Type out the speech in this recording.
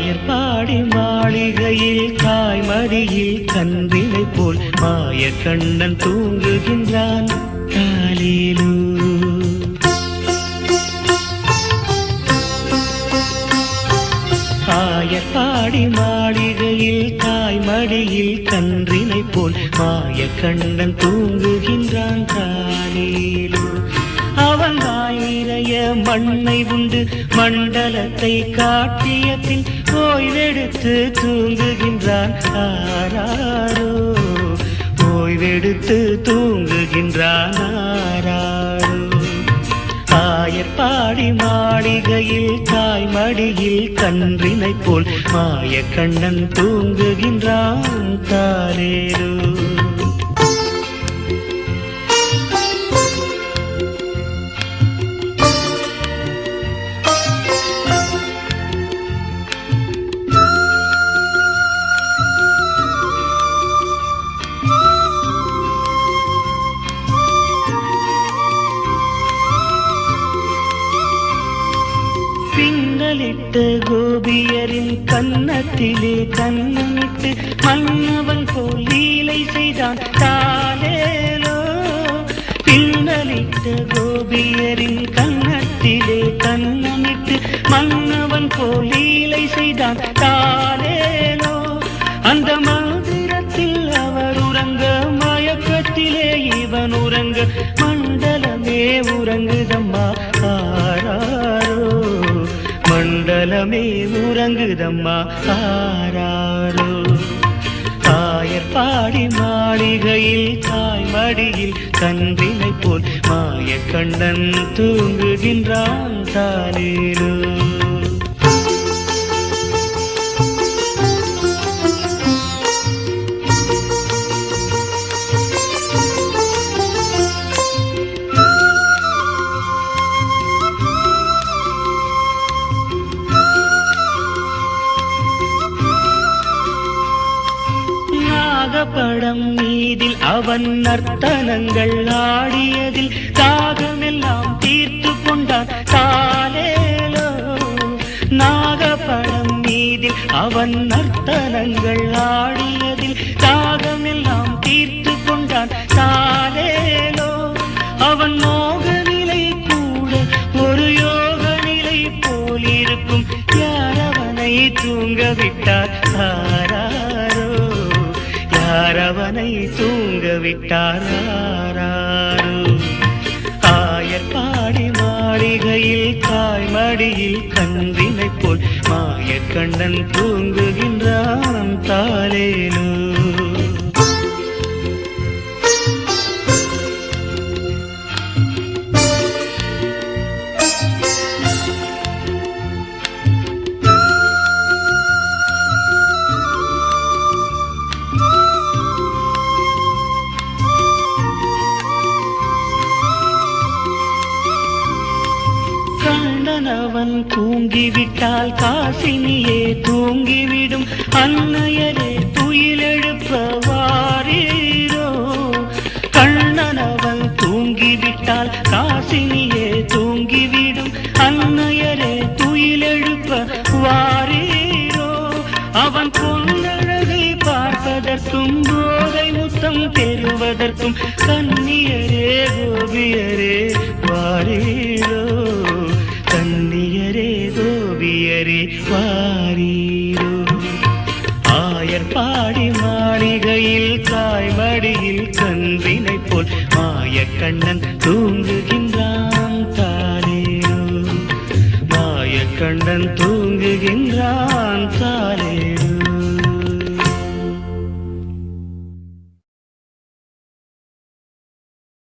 ஆயர்பாடி மாளிகையில் தாய்மடியில் கன்றினை போல் மாய கண்ணன் தூங்குகின்றான் காலிலு. ஆயர்பாடி மாளிகையில் தாய்மடியில் கன்றினை போல் மாய கண்ணன் தூங்குகின்றான் காலிலு. அவன் வாய் நிறைய மண்ணை உண்டு மண்டலத்தை காட்டிய பின் ஓய்வெடுத்து தூங்குகின்றான் ஆராரோ. ஓய்வெடுத்து தூங்குகின்றான் ஆராரோ. ஆயர்பாடி மாளிகையில் தாய்மடியில் கன்றினை போல் மாய கண்ணன் தூங்குகின்றான் தாரேரோ. பின்னலிட்ட கோபியரின் கன்னத்திலே கண்ணமிட்டு மன்னவன் போல் லீலை செய்தான் தாலேலோ. பின்னலிட்ட கோபியரின் கன்னத்திலே கண்ணமிட்டு மன்னவன் போல் லீலை செய்தான் தாலேலோ. அந்த மந்திரத்தில் அவர் உறங்க மயக்கத்திலே இவன் உறங்க மண்டலமே உறங்குதம்மா ஆராரோ. மண்டலமே உறங்குதம்மா ஆராரோ. ஆயர்பாடி மாளிகையில் தாய்மடியில் கன்றினை போல் மாய கண்ணன் தூங்குகின்றான் தாலேலோ. படம் மீதில் அவன் நர்த்தனங்கள் ஆடியதில் தாகமெல்லாம் தீர்த்து கொண்டான் தாலேலோ. நாகப்படம் மீதில் அவன் நர்த்தனங்கள் ஆடியதில் தாகமெல்லாம் தீர்த்து கொண்டான் தாலேலோ. அவன் மோக நிலை கூட ஒரு யோக நிலை போலிருக்கும். யார் அவனை தூங்க விட்டார் ஆராரோ. யாரவனை தூங்க விட்டார் ஆராரோ. ஆயர்பாடி மாளிகையில் தாய்மடியில் கன்றினை போல் மாய கண்ணன் தூங்குகின்றான் தாலேலோ. அவன் தூங்கிவிட்டால் காசினியே தூங்கிவிடும். அன்னையரே துயிலெழுப்ப வாரீரோ. கண்ணனவன் தூங்கிவிட்டால் காசினியே தூங்கிவிடும். அன்னையரே துயிலெழுப்ப வாரீரோ. அவன் பொன்னழகை பார்ப்பதற்கும் போதை முத்தம் பெறுவதற்கும் கன்னியரே கோபியரே வாரீரோ. கன்னியரே கோபியரே வாரீரோ. ஆயர்பாடி மாளிகையில் தாய்மடியில் கன்றினை போல் மாய கண்ணன் தூங்குகின்றான் தாலேலோ. மாய கண்ணன் தூங்குகின்றான் தாலேலோ.